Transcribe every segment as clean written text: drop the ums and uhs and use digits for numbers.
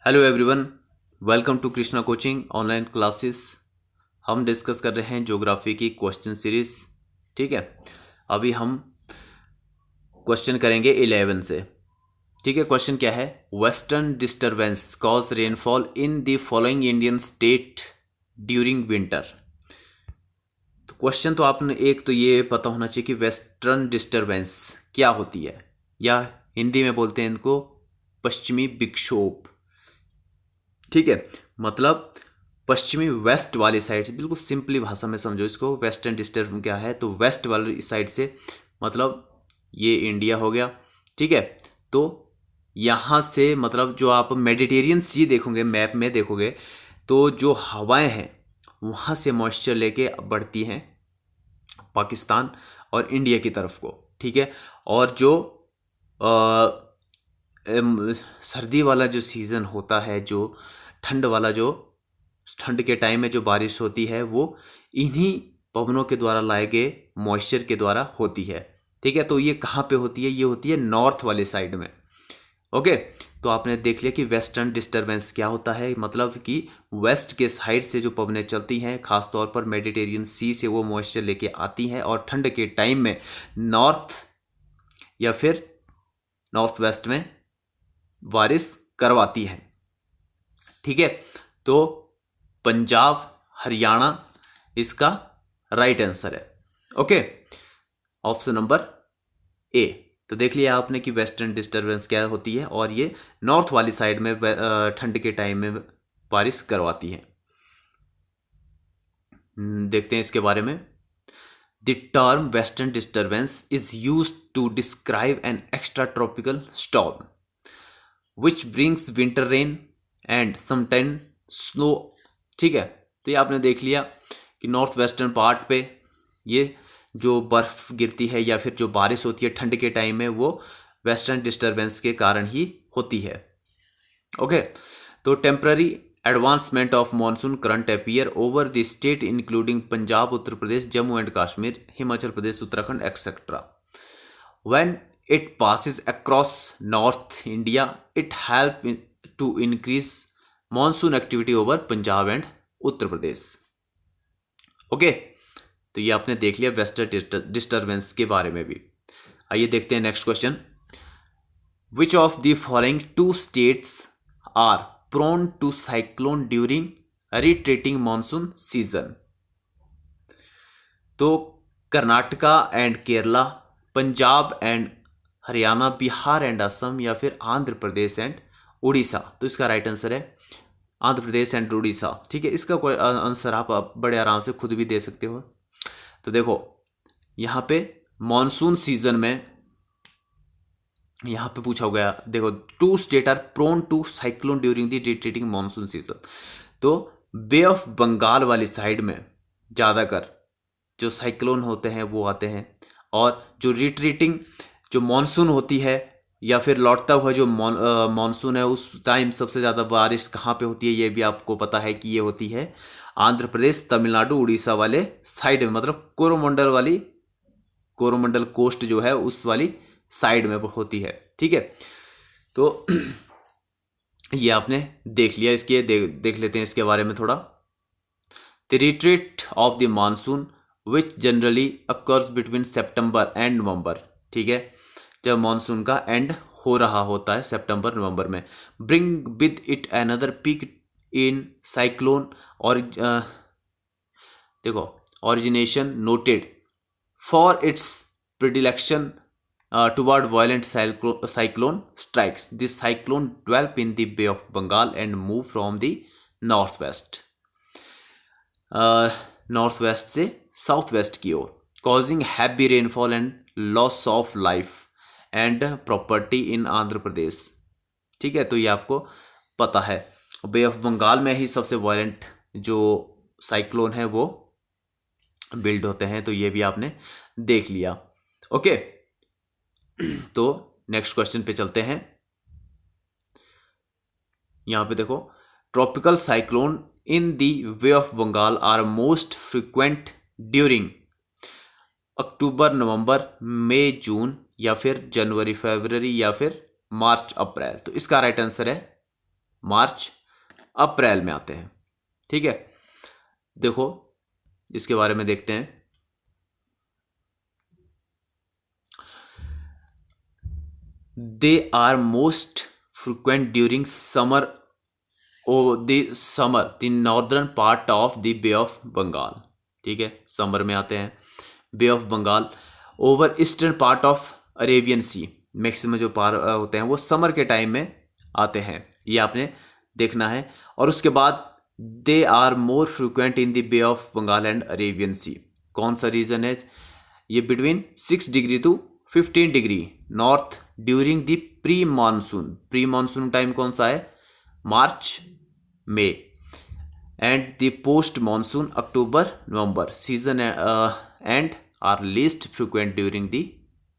Hello everyone, welcome to Krishna coaching online classes. हम discuss कर रहे हैं ज्योग्राफी की क्वेश्चन सीरीज। ठीक है, अभी हम क्वेश्चन करेंगे 11 से। ठीक है, क्वेश्चन क्या है? Western disturbance cause rainfall in the following Indian state during winter. तो क्वेश्चन तो आपने एक तो ये पता होना चाहिए कि वेस्टर्न डिस्टर्बेंस क्या होती है, या हिंदी में बोलते हैं इनको पश्चिमी विक्षोभ। ठीक है, मतलब पश्चिमी वेस्ट वाली साइड से, बिल्कुल सिंपली भाषा में समझो इसको। वेस्टर्न डिस्टर्ब क्या है? तो वेस्ट वाली साइड से मतलब ये इंडिया हो गया। ठीक है, तो यहाँ से मतलब जो आप मेडिटेरियन सी देखोगे, मैप में देखोगे, तो जो हवाएं हैं वहाँ से मॉइस्चर लेके बढ़ती हैं पाकिस्तान और इंडिया की तरफ को। ठीक है, और जो सर्दी वाला जो सीज़न होता है, जो ठंड वाला, जो ठंड के टाइम में जो बारिश होती है, वो इन्हीं पवनों के द्वारा लाए गए मॉइस्चर के द्वारा होती है। ठीक है, तो ये कहाँ पे होती है? ये होती है नॉर्थ वाले साइड में। ओके, तो आपने देख लिया कि वेस्टर्न डिस्टर्बेंस क्या होता है। मतलब कि वेस्ट के साइड से जो पवनें चलती हैं, खासतौर पर मेडिटेरियन सी से वो मॉइस्चर लेके आती हैं और ठंड के टाइम में नॉर्थ या फिर नॉर्थ वेस्ट में बारिश करवाती हैं। ठीक है, तो पंजाब हरियाणा इसका राइट आंसर है। Okay, option number A. तो देख लिया आपने कि वेस्टर्न डिस्टर्बेंस क्या होती है, और ये नॉर्थ वाली साइड में ठंड के टाइम में बारिश करवाती है। देखते हैं इसके बारे में। The term western disturbance is use to describe an extra tropical storm which brings winter rain and sometime snow. ठीक है, तो ये आपने देख लिया कि नॉर्थ वेस्टर्न पार्ट पे ये जो बर्फ़ गिरती है या फिर जो बारिश होती है ठंड के टाइम में, वो वेस्टर्न डिस्टर्बेंस के कारण ही होती है। ओके, तो temporary advancement of monsoon current appear over the state including Punjab, Uttar Pradesh, Jammu and Kashmir, Himachal Pradesh, Uttarakhand etcetera. When it passes across North India, it help to increase monsoon activity over Punjab and Uttar Pradesh. Okay, तो ये आपने देख लिया वेस्टर्न डिस्टर्बेंस के बारे में भी। आइए देखते हैं next question. Which of the following two states are prone to cyclone during retreating monsoon season. तो Karnataka and Kerala, Punjab and Haryana, Bihar and Assam, या फिर आंध्र प्रदेश एंड उड़ीसा। तो इसका राइट आंसर है आंध्र प्रदेश एंड उड़ीसा। ठीक है, इसका कोई आंसर आप बड़े आराम से खुद भी दे सकते हो। तो देखो यहाँ पे मॉनसून सीजन में यहाँ पे पूछा गया, देखो two state are prone to cyclone during the retreating monsoon season. तो बे ऑफ बंगाल वाली साइड में ज़्यादातर जो साइक्लोन होते हैं वो आते हैं, और जो रिट्रीटिंग जो मॉनसून होती है या फिर लौटता हुआ जो मॉनसून है, उस टाइम सबसे ज़्यादा बारिश कहाँ पे होती है ये भी आपको पता है कि ये होती है आंध्र प्रदेश, तमिलनाडु, उड़ीसा वाले साइड में, मतलब कोरोमंडल कोस्ट जो है उस वाली साइड में होती है। ठीक है, तो ये आपने देख लिया। इसके देख लेते हैं इसके बारे में थोड़ा। The retreat of the monsoon which generally occurs between September and November. ठीक है, जब मानसून का एंड हो रहा होता है सितंबर नवंबर में, bring with it another peak in cyclone. और देखो origination noted for its predilection toward violent cyclone strikes. This cyclone develop in the Bay of Bengal and move from the northwest, north west से south west की ओर, causing heavy rainfall and loss of life and property in Andhra Pradesh. ठीक है, तो ये आपको पता है बे of Bengal में ही सबसे वायलेंट जो साइक्लोन है वो बिल्ड होते हैं। तो ये भी आपने देख लिया। ओके, तो नेक्स्ट क्वेश्चन पे चलते हैं। यहां पे देखो tropical cyclone in the bay of Bengal are most frequent during October, November, May, June, या फिर जनवरी, फरवरी, या फिर मार्च, अप्रैल। तो इसका राइट आंसर है मार्च अप्रैल में आते हैं। ठीक है, देखो इसके बारे में देखते हैं। They are most frequent during summer the northern part of the bay of Bengal. ठीक है, समर में आते हैं bay of Bengal. Over eastern part of Arabian sea, maximum जो पार होते हैं वो समर के टाइम में आते हैं, ये आपने देखना है। और उसके बाद they are more frequent in the bay of Bengal and Arabian sea. कौन सा रीजन है? ये between 6 degree to 15 degree north during the pre monsoon. Pre monsoon time कौन सा है? मार्च में। And the post monsoon October November season and are least frequent during the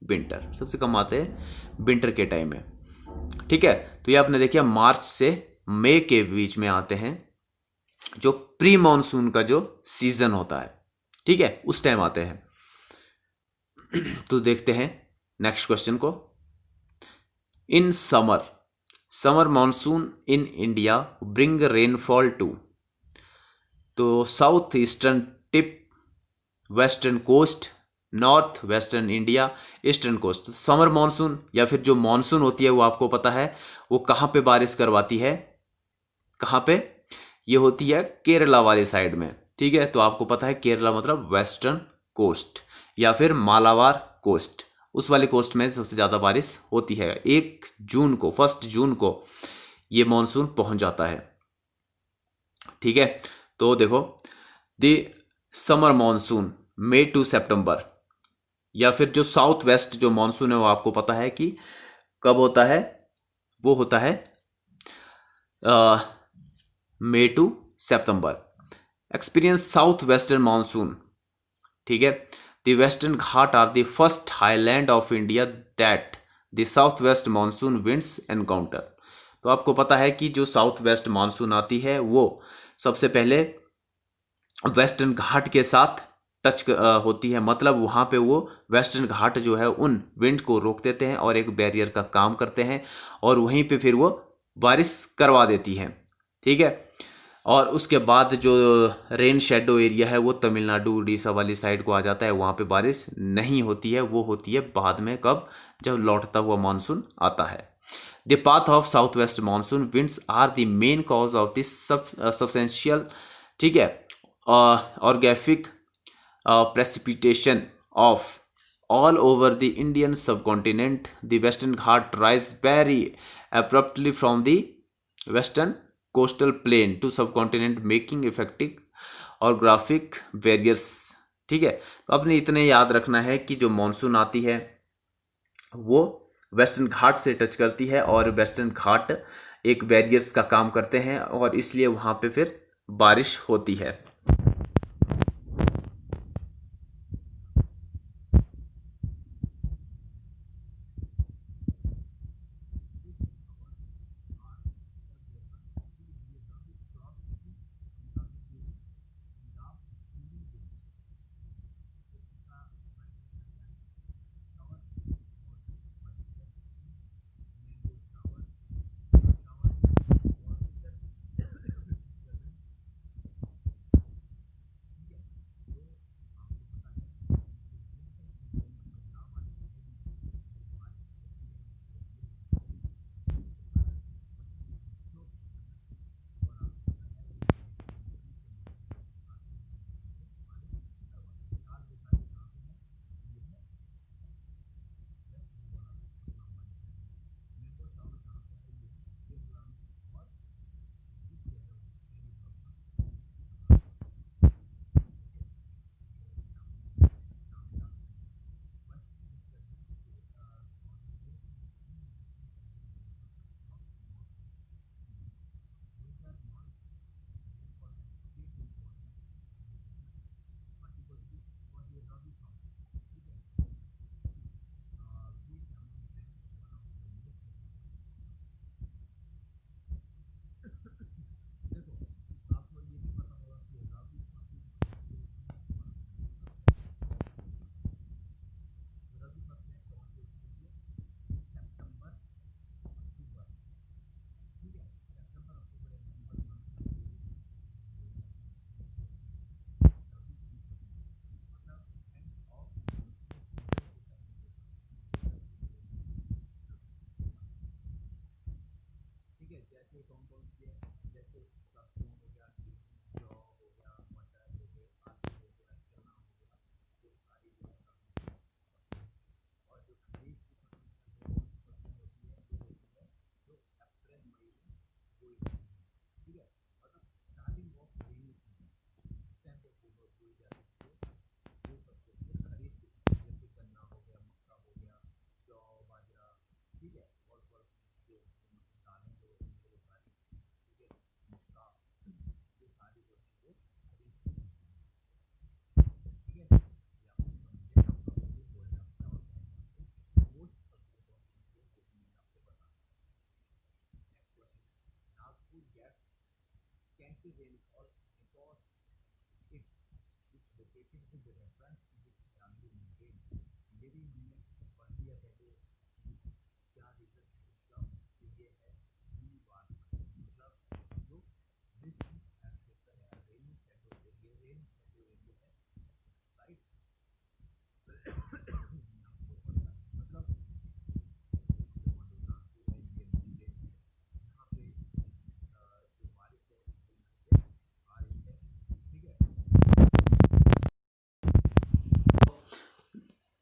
winter. सबसे कम आते हैं विंटर के टाइम में। ठीक है, तो ये आपने देखिए मार्च से मई के बीच में आते हैं, जो प्री मानसून का जो सीजन होता है। ठीक है, उस टाइम आते हैं। तो देखते हैं नेक्स्ट क्वेश्चन को। In summer monsoon in India bring rainfall to, तो south eastern tip, western coast, north western India, eastern coast. Summer monsoon या फिर जो मानसून होती है वो आपको पता है वो कहाँ पे बारिश करवाती है? कहाँ पे? ये होती है केरला वाली साइड में। ठीक है, तो आपको पता है केरला मतलब वेस्टर्न कोस्ट या फिर मालाबार कोस्ट, उस वाले कोस्ट में सबसे ज़्यादा बारिश होती है। 1 जून को ये मानसून पहुंच जाता है। ठीक है, तो देखो the summer monsoon May to September, या फिर जो साउथ वेस्ट जो मानसून है वो आपको पता है कि कब होता है? वो होता है May to September. Experience south western monsoon. ठीक है, the western ghat are the first highland of India that the south west monsoon winds encounter. तो आपको पता है कि जो साउथ वेस्ट मानसून आती है वो सबसे पहले वेस्टर्न घाट के साथ टच होती है, मतलब वहाँ पे वो वेस्टर्न घाट जो है उन विंड को रोक देते हैं और एक बैरियर का काम करते हैं, और वहीं पे फिर वो बारिश करवा देती है। ठीक है, और उसके बाद जो रेन शेडो एरिया है वो तमिलनाडु उड़ीसा वाली साइड को आ जाता है, वहाँ पे बारिश नहीं होती है, वो होती है बाद में। कब? जब लौटता हुआ मानसून आता है। The path of south west monsoon winds are the main cause of this substantial, ठीक है, ऑर्गेफिक precipitation of all over the Indian subcontinent. The Western Ghat rise very abruptly from the western coastal plain to subcontinent, making effective orographic barriers. ठीक है, तो आपने इतने याद रखना है कि जो मानसून आती है वो वेस्टर्न घाट से टच करती है और वेस्टर्न घाट एक बैरियर्स का काम करते हैं और इसलिए वहाँ पे फिर बारिश होती है।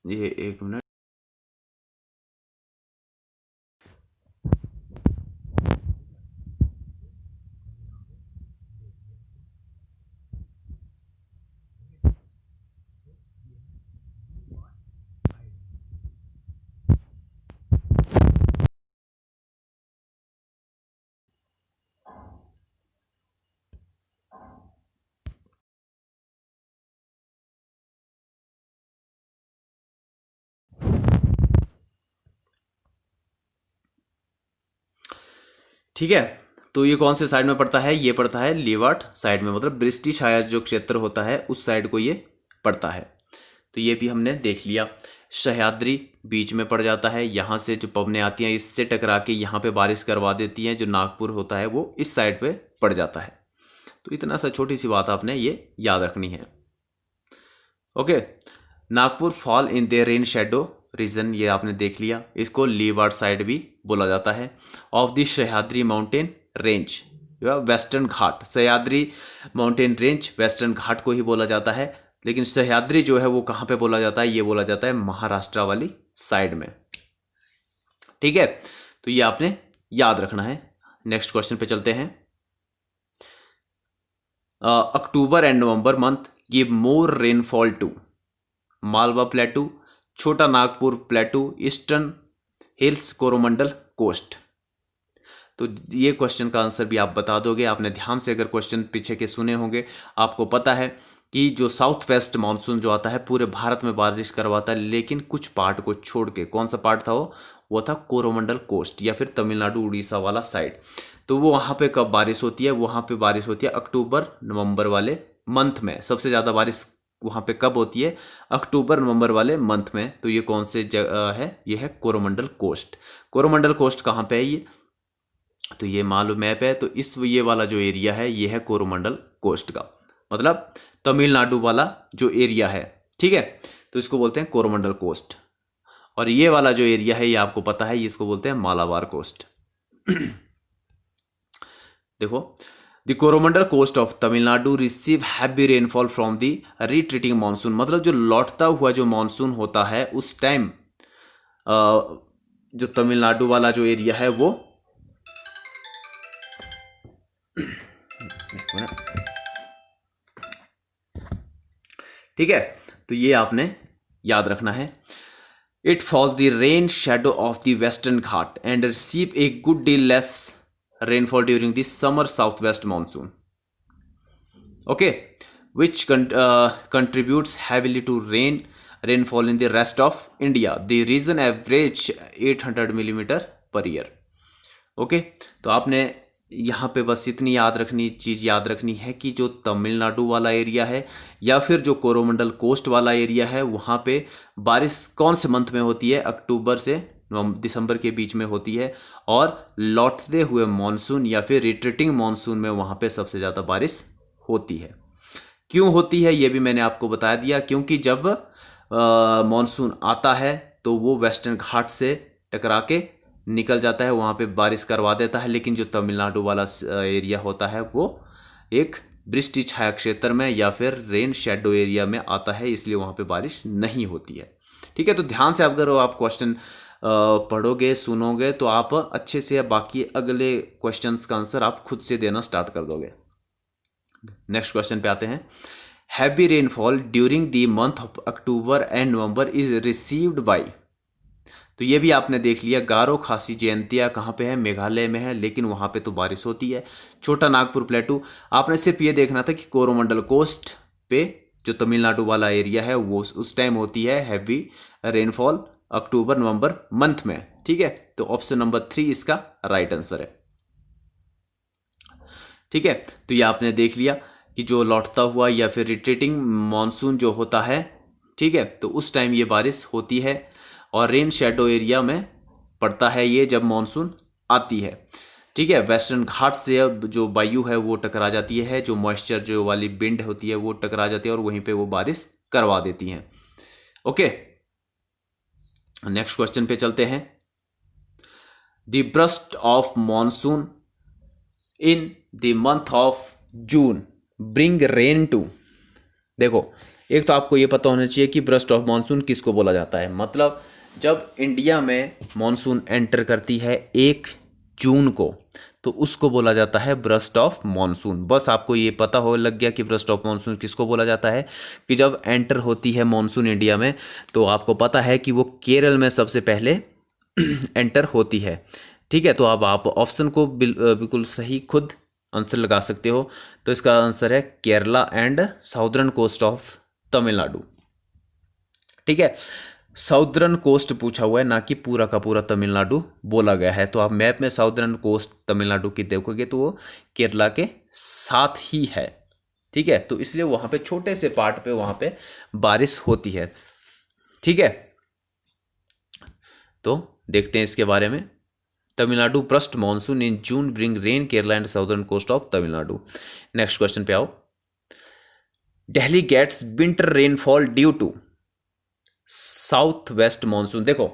ये एक मिनट। ठीक है, तो ये कौन से साइड में पड़ता है? ये पड़ता है लेवार्ड साइड में, मतलब ब्रिटिश हायर जो क्षेत्र होता है उस साइड को ये पड़ता है। तो ये भी हमने देख लिया। सह्याद्री बीच में पड़ जाता है, यहाँ से जो पवनें आती हैं इससे टकरा के यहाँ पे बारिश करवा देती हैं। जो नागपुर होता है वो इस साइड पे पड़ जाता है। तो इतना सा छोटी सी बात आपने ये याद रखनी है। Okay, Nagpur fall in the rain shadow reason, ये आपने देख लिया। इसको लीवार्ड साइड भी बोला जाता है। Of the Sahyadri mountain range, western ghat, Sahyadri mountain range western ghat को ही बोला जाता है। लेकिन सह्याद्री जो है वो कहाँ पे बोला जाता है? ये बोला जाता है महाराष्ट्र वाली साइड में। ठीक है, तो ये आपने याद रखना है। नेक्स्ट क्वेश्चन पे चलते हैं। October and November month give more rainfall to Malwa plateau, Chhota Nagpur plateau, eastern hills, Coromandel coast. तो ये क्वेश्चन का आंसर भी आप बता दोगे। आपने ध्यान से अगर क्वेश्चन पीछे के सुने होंगे, आपको पता है कि जो साउथ वेस्ट मानसून जो आता है पूरे भारत में बारिश करवाता है, लेकिन कुछ पार्ट को छोड़ के। कौन सा पार्ट था वो था कोरोमंडल कोस्ट या फिर तमिलनाडु उड़ीसा वाला साइड। तो वो वहाँ पे कब बारिश होती है? वहाँ पे बारिश होती है अक्टूबर नवंबर वाले मंथ में। सबसे ज़्यादा बारिश वहाँ पे कब होती है? अक्टूबर नवंबर वाले मंथ में। तो ये कौन से जगह है? ये है कोरोमंडल कोस्ट। कोरोमंडल कोस्ट कहाँ पे है ये? तो ये मालूम मैप है। तो इस ये वाला जो एरिया है ये है कोरोमंडल कोस्ट का, मतलब तमिलनाडु वाला जो एरिया है। ठीक है, तो इसको बोलते हैं कोरोमंडल कोस्ट। और ये वाला जो एरिया है ये आपको पता है, ये इसको बोलते हैं मालाबार कोस्ट। देखो, the Coromandel coast of Tamil Nadu receive heavy rainfall from the retreating monsoon, मतलब जो लौटता हुआ जो मानसून होता है उस टाइम जो तमिलनाडु वाला जो एरिया है वो ठीक है, तो ये आपने याद रखना है। It falls the rain shadow of the western Ghat and receive a good deal less rainfall during the summer southwest monsoon, okay, which contributes heavily to rainfall in the rest of India. The region average 800 millimeter per year. Okay, तो आपने यहाँ पे बस इतनी चीज़ याद रखनी है कि जो तमिलनाडु वाला एरिया है या फिर जो कोरोमंडल कोस्ट वाला एरिया है वहाँ पे बारिश कौन से मंथ में होती है? अक्टूबर से दिसंबर के बीच में होती है। और लौटते हुए मॉनसून या फिर रिट्रीटिंग मॉनसून में वहाँ पे सबसे ज़्यादा बारिश होती है। क्यों होती है ये भी मैंने आपको बता दिया, क्योंकि जब मॉनसून आता है तो वो वेस्टर्न घाट से टकरा के निकल जाता है, वहाँ पे बारिश करवा देता है। लेकिन जो तमिलनाडु वाला एरिया होता है वो एक वृष्टि छाया क्षेत्र में या फिर रेन शेडो एरिया में आता है, इसलिए वहाँ पे बारिश नहीं होती है। ठीक है, तो ध्यान से अगर आप क्वेश्चन पढ़ोगे सुनोगे तो आप अच्छे से बाकी अगले क्वेश्चंस का आंसर आप खुद से देना स्टार्ट कर दोगे। नेक्स्ट क्वेश्चन पे आते हैं। Heavy rainfall during the month of October and November is received by, तो ये भी आपने देख लिया, गारो खासी जयंतिया कहाँ पे है, मेघालय में है, लेकिन वहाँ पे तो बारिश होती है। छोटा नागपुर प्लेटू, आपने सिर्फ ये देखना था कि कोरोमंडल कोस्ट पे जो तमिलनाडु वाला एरिया है वो उस टाइम होती है हैवी रेनफॉल अक्टूबर नवंबर मंथ में। ठीक है, तो ऑप्शन नंबर 3 इसका राइट आंसर है। ठीक है, तो ये आपने देख लिया कि जो लौटता हुआ या फिर रिट्रीटिंग मानसून जो होता है, ठीक है, तो उस टाइम ये बारिश होती है और रेन शेडो एरिया में पड़ता है ये जब मानसून आती है। ठीक है, वेस्टर्न घाट से अब जो वायु है वो टकरा जाती है, जो मॉइस्चर जो वाली विंड होती है वो टकरा जाती है और वहीं पे वो बारिश करवा देती हैं। ओके, नेक्स्ट क्वेश्चन पे चलते हैं। The burst of monsoon in the month of June bring rain to, देखो एक तो आपको ये पता होना चाहिए कि ब्रस्ट ऑफ मानसून किसको बोला जाता है। मतलब जब इंडिया में मानसून एंटर करती है 1 जून को, तो उसको बोला जाता है ब्रस्ट ऑफ मानसून। बस आपको ये पता हो लग गया कि ब्रस्ट ऑफ मानसून किसको बोला जाता है, कि जब एंटर होती है मानसून इंडिया में तो आपको पता है कि वो केरल में सबसे पहले एंटर होती है। ठीक है, तो अब आप ऑप्शन को बिल्कुल सही खुद आंसर लगा सकते हो। तो इसका आंसर है Kerala and southern coast of Tamil Nadu. ठीक है, साउदर्न कोस्ट पूछा हुआ है, ना कि पूरा का पूरा तमिलनाडु बोला गया है। तो आप मैप में साउदर्न कोस्ट तमिलनाडु की देखोगे तो वो केरला के साथ ही है। ठीक है, तो इसलिए वहाँ पे छोटे से पार्ट पे वहाँ पे बारिश होती है। ठीक है, तो देखते हैं इसके बारे में। Tamil Nadu burst monsoon in June bring rain Kerala and southern coast of Tamil Nadu. Next question पे आओ। Delhi gets winter rainfall due to south west monsoon. देखो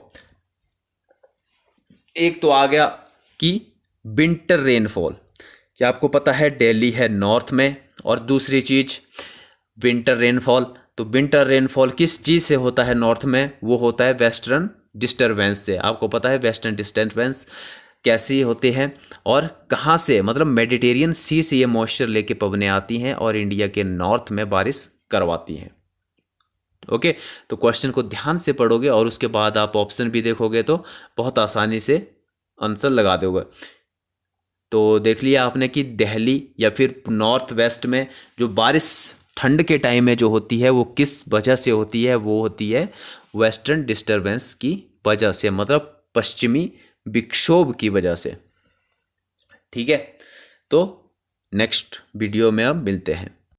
एक तो आ गया कि विंटर रेनफॉल, क्या आपको पता है दिल्ली है नॉर्थ में, और दूसरी चीज विंटर रेनफॉल, तो विंटर रेनफॉल किस चीज से होता है नॉर्थ में, वो होता है वेस्टर्न डिस्टर्बेंस से। आपको पता है वेस्टर्न डिस्टर्बेंस कैसे होते हैं और कहाँ से, मतलब मेडिटेरियन सी से ये मॉइस्चर लेके पवनें आती हैं और इंडिया के नॉर्थ में बारिश करवाती हैं। ओके, तो क्वेश्चन को ध्यान से पढ़ोगे और उसके बाद आप ऑप्शन भी देखोगे तो बहुत आसानी से आंसर लगा दोगे। तो देख लिया आपने कि दिल्ली या फिर नॉर्थ वेस्ट में जो बारिश ठंड के टाइम में जो होती है वो किस वजह से होती है, वो होती है वेस्टर्न डिस्टर्बेंस की वजह से, मतलब पश्चिमी विक्षोभ की वजह से। ठीक है, तो नेक्स्ट वीडियो में अब मिलते हैं।